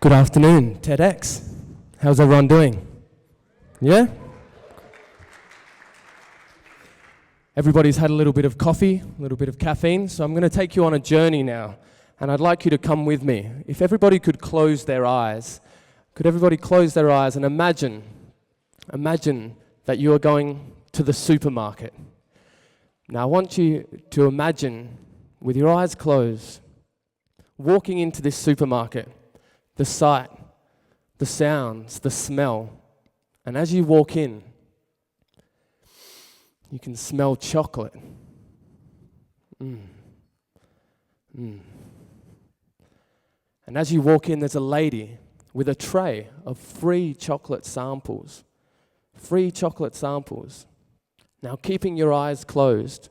Good afternoon, TEDx. How's everyone doing? Yeah? Everybody's had a little bit of coffee, a little bit of caffeine, so I'm going to take you on a journey now, and I'd like you to come with me. If everybody could close their eyes, and imagine that you are going to the supermarket. Now I want you to imagine, with your eyes closed, walking into this supermarket, the sight, the sounds, the smell, and as you walk in, you can smell chocolate. And as you walk in, there's a lady with a tray of free chocolate samples. Free chocolate samples. Now, keeping your eyes closed,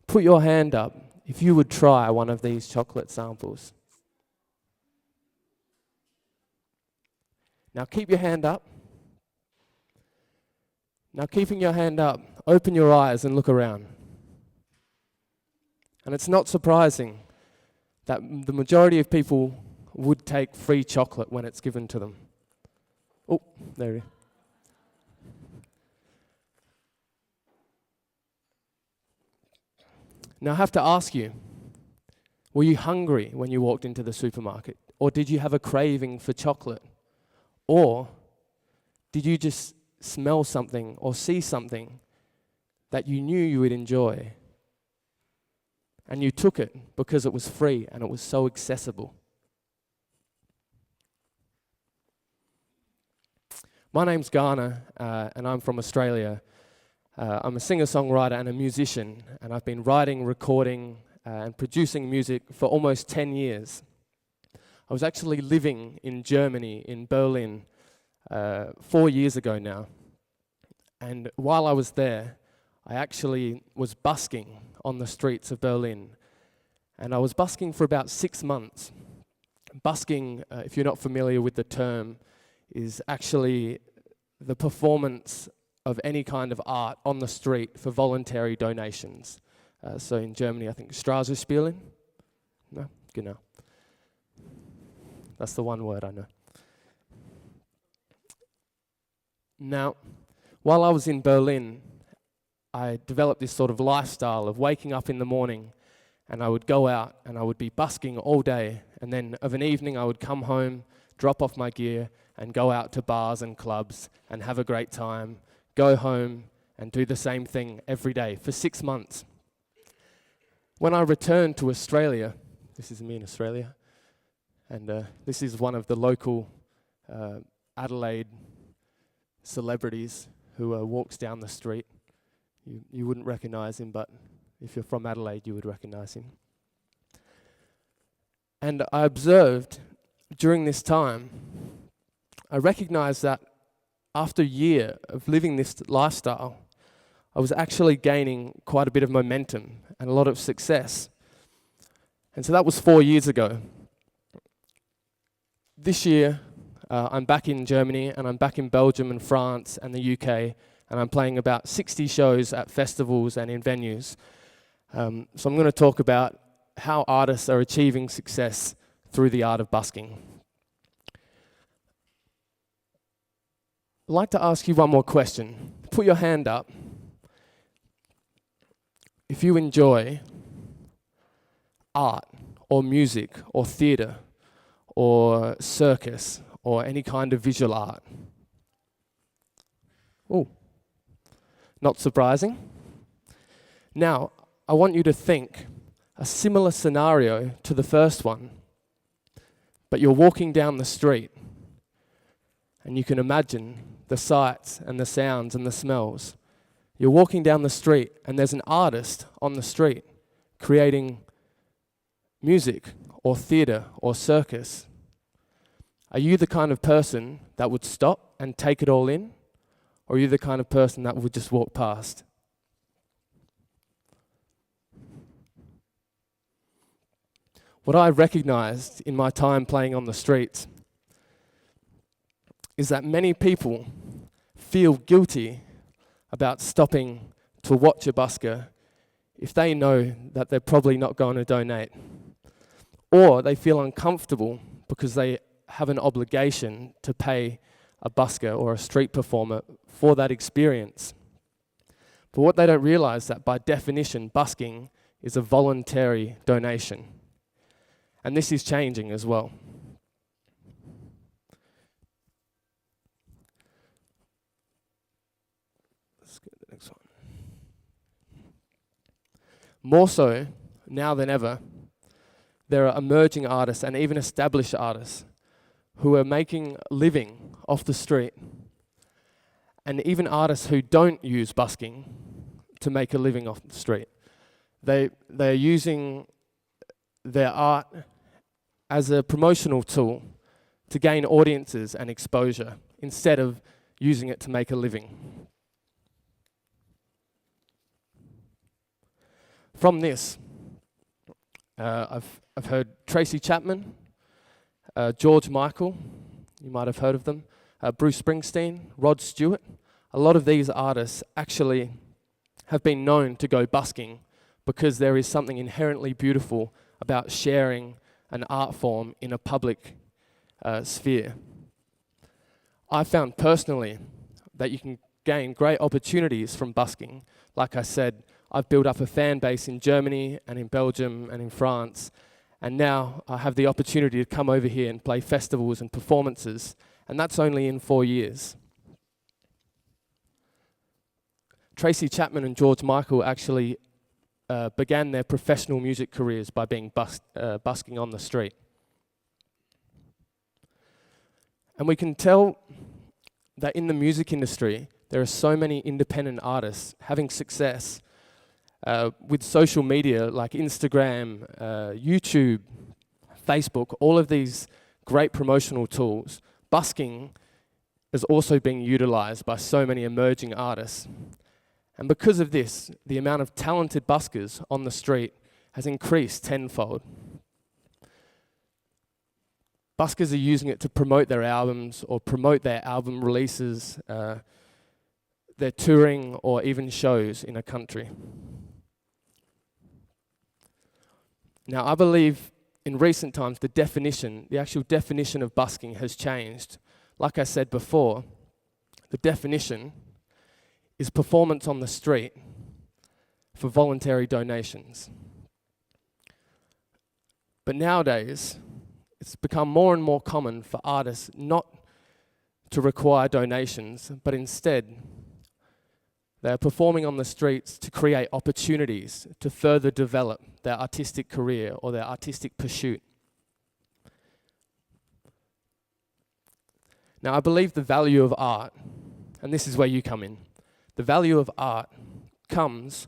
put your hand up if you would try one of these chocolate samples. Now keep your hand up. Now keeping your hand up, open your eyes and look around. And it's not surprising that the majority of people would take free chocolate when it's given to them. Oh, there you go. Now I have to ask you, were you hungry when you walked into the supermarket? Or did you have a craving for chocolate? Or did you just smell something or see something that you knew you would enjoy? And you took it because it was free and it was so accessible. My name's Kaurna, and I'm from Australia. I'm a singer-songwriter and a musician, and I've been writing, recording, and producing music for almost 10 years. I was actually living in Germany, in Berlin, 4 years ago now. And while I was there, I actually was busking on the streets of Berlin. And I was busking for about 6 months. Busking, if you're not familiar with the term, is actually the performance of any kind of art on the street for voluntary donations. So in Germany, I think Straßenspielen? No? Genau. That's the one word I know. Now, while I was in Berlin, I developed this sort of lifestyle of waking up in the morning and I would go out and I would be busking all day, and then of an evening I would come home, drop off my gear and go out to bars and clubs and have a great time, go home and do the same thing every day for 6 months. When I returned to Australia, this is me in Australia, and this is one of the local Adelaide celebrities who walks down the street. You wouldn't recognize him, but if you're from Adelaide, you would recognize him. And I observed during this time, I recognized that after a year of living this lifestyle, I was actually gaining quite a bit of momentum and a lot of success. And so that was 4 years ago. This year, I'm back in Germany, and I'm back in Belgium and France and the UK, and I'm playing about 60 shows at festivals and in venues. So I'm going to talk about how artists are achieving success through the art of busking. I'd like to ask you one more question. Put your hand up if you enjoy art or music or theatre or circus or any kind of visual art. Oh, not surprising. Now, I want you to think a similar scenario to the first one, but you're walking down the street and you can imagine the sights and the sounds and the smells. You're walking down the street and there's an artist on the street creating music or theatre or circus. Are you the kind of person that would stop and take it all in? Or are you the kind of person that would just walk past? What I recognized in my time playing on the streets is that many people feel guilty about stopping to watch a busker if they know that they're probably not going to donate. Or they feel uncomfortable because they have an obligation to pay a busker or a street performer for that experience. But what they don't realize that by definition, busking is a voluntary donation. And this is changing as well. Let's go to the next one. More so, now than ever, there are emerging artists and even established artists who are making a living off the street, and even artists who don't use busking to make a living off the street. They're using their art as a promotional tool to gain audiences and exposure instead of using it to make a living. From this, I've heard Tracy Chapman, George Michael, you might have heard of them, Bruce Springsteen, Rod Stewart. A lot of these artists actually have been known to go busking because there is something inherently beautiful about sharing an art form in a public sphere. I found personally that you can gain great opportunities from busking. Like I said, I've built up a fan base in Germany and in Belgium and in France, and now I have the opportunity to come over here and play festivals and performances, and that's only in 4 years. Tracy Chapman and George Michael actually began their professional music careers by being busking on the street. And we can tell that in the music industry, there are so many independent artists having success with social media like Instagram, YouTube, Facebook, all of these great promotional tools. Busking is also being utilized by so many emerging artists. And because of this, the amount of talented buskers on the street has increased tenfold. Buskers are using it to promote their albums or promote their album releases, their touring, or even shows in a country. Now, I believe in recent times the actual definition of busking has changed. Like I said before, the definition is performance on the street for voluntary donations. But nowadays, it's become more and more common for artists not to require donations, but instead, they're performing on the streets to create opportunities to further develop their artistic career or their artistic pursuit. Now, I believe the value of art, and this is where you come in, the value of art comes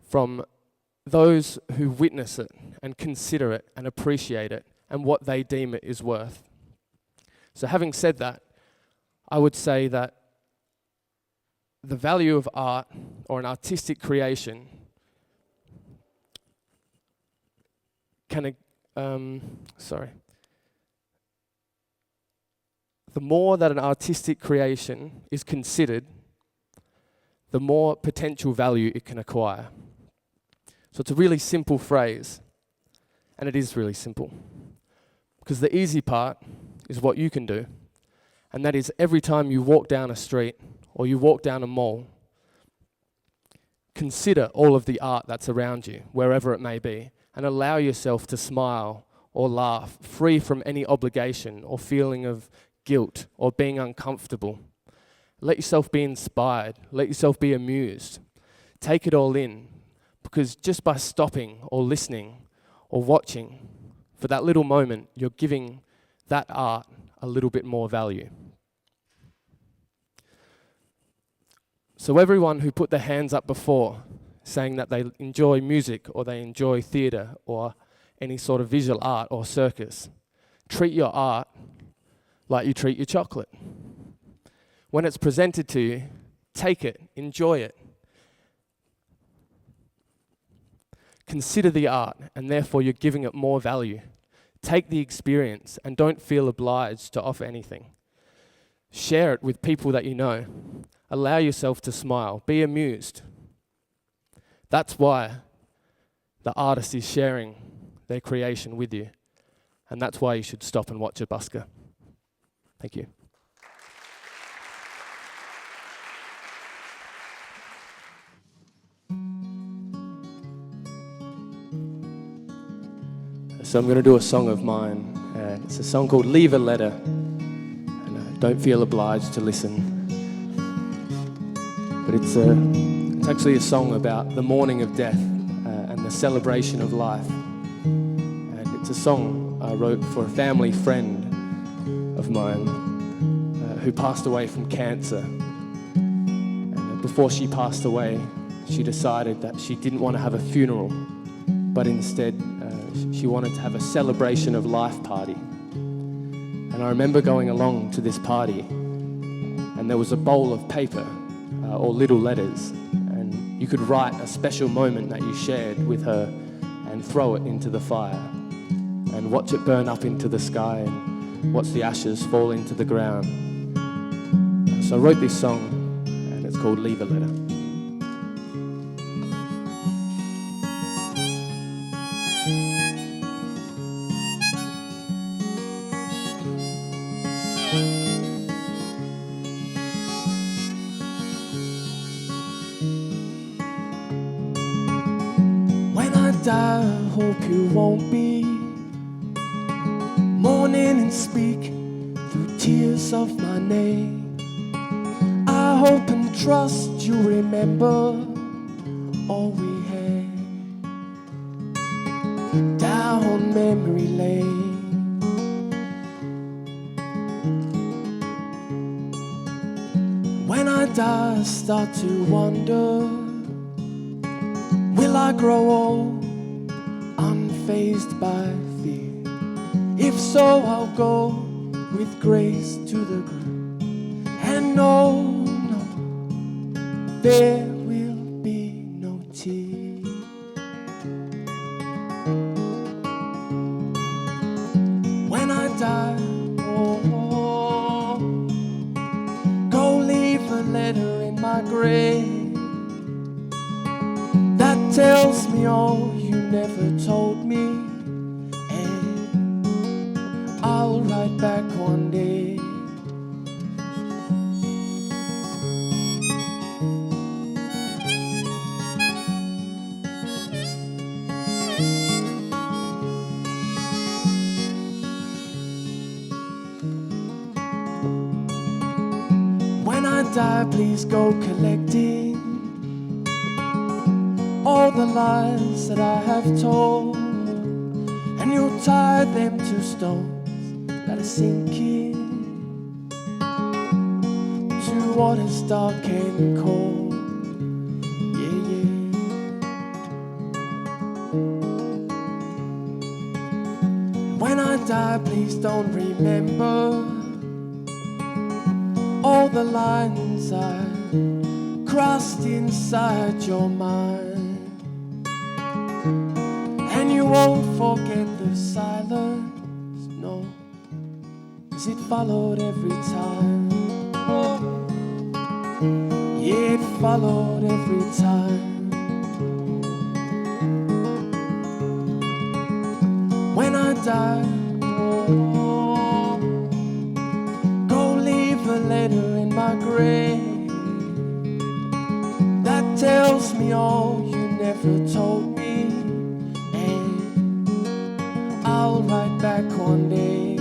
from those who witness it and consider it and appreciate it and what they deem it is worth. So having said that, I would say that the value of art or an artistic creation the more that an artistic creation is considered, the more potential value it can acquire. So it's a really simple phrase, and it is really simple. Because the easy part is what you can do, and that is every time you walk down a street or you walk down a mall, consider all of the art that's around you, wherever it may be, and allow yourself to smile or laugh, free from any obligation or feeling of guilt or being uncomfortable. Let yourself be inspired. Let yourself be amused. Take it all in, because just by stopping or listening or watching for that little moment, you're giving that art a little bit more value. So everyone who put their hands up before, saying that they enjoy music or they enjoy theatre or any sort of visual art or circus, treat your art like you treat your chocolate. When it's presented to you, take it, enjoy it. Consider the art, and therefore you're giving it more value. Take the experience and don't feel obliged to offer anything. Share it with people that you know. Allow yourself to smile. Be amused. That's why the artist is sharing their creation with you. And that's why you should stop and watch a busker. Thank you. So I'm going to do a song of mine, and it's a song called Leave a Letter, and don't feel obliged to listen. But it's actually a song about the mourning of death and the celebration of life. And it's a song I wrote for a family friend of mine who passed away from cancer. And before she passed away, she decided that she didn't want to have a funeral, but instead she wanted to have a celebration of life party. And I remember going along to this party, and there was a bowl of paper or little letters, and you could write a special moment that you shared with her and throw it into the fire and watch it burn up into the sky and watch the ashes fall into the ground. So I wrote this song, and it's called Leave a Letter. I hope you won't be mourning and speak through tears of my name. I hope and trust you remember all we had down memory lane. When I die, I start to wonder, will I grow old, unfazed by fear? If so, I'll go with grace to the grave. And no, no, there will be no tears. When I die, oh, go leave a letter in my grave that tells me all you never told me, and I'll write back one day. When I die, please go collecting all the lies that I have told, and you'll tie them to stones that are sinking to waters dark and cold. Yeah, yeah. When I die, please don't remember all the lines I crossed inside your mind. And you won't forget the silence, no, 'cause it followed every time. Oh, yeah, it followed every time. When I die, oh, go leave a letter in my grave that tells me all you never told me, I'll write back one day.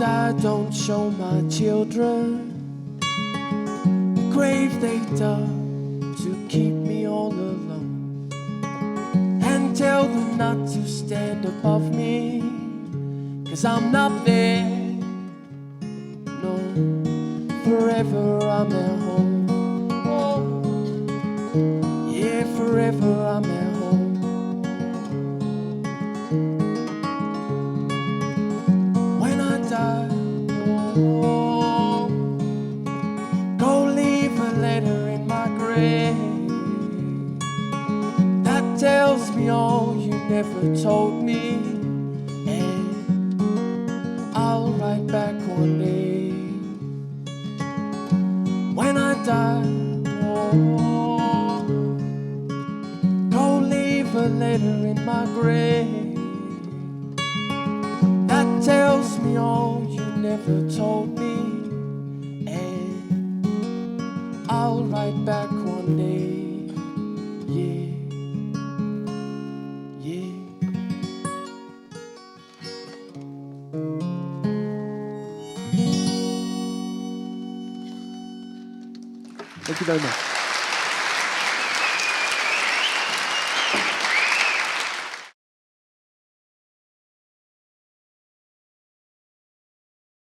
I don't show my children the grave they dug to keep me all alone, and tell them not to stand above me, 'cause I'm not there. No, forever I'm at home. Oh, yeah, forever I'm at home. When I die, oh, never told me, and I'll write back one day when I die. Oh, go leave a letter in my grave that tells me all you never told me, and I'll write back one day. Yeah, yeah. Thank you very much.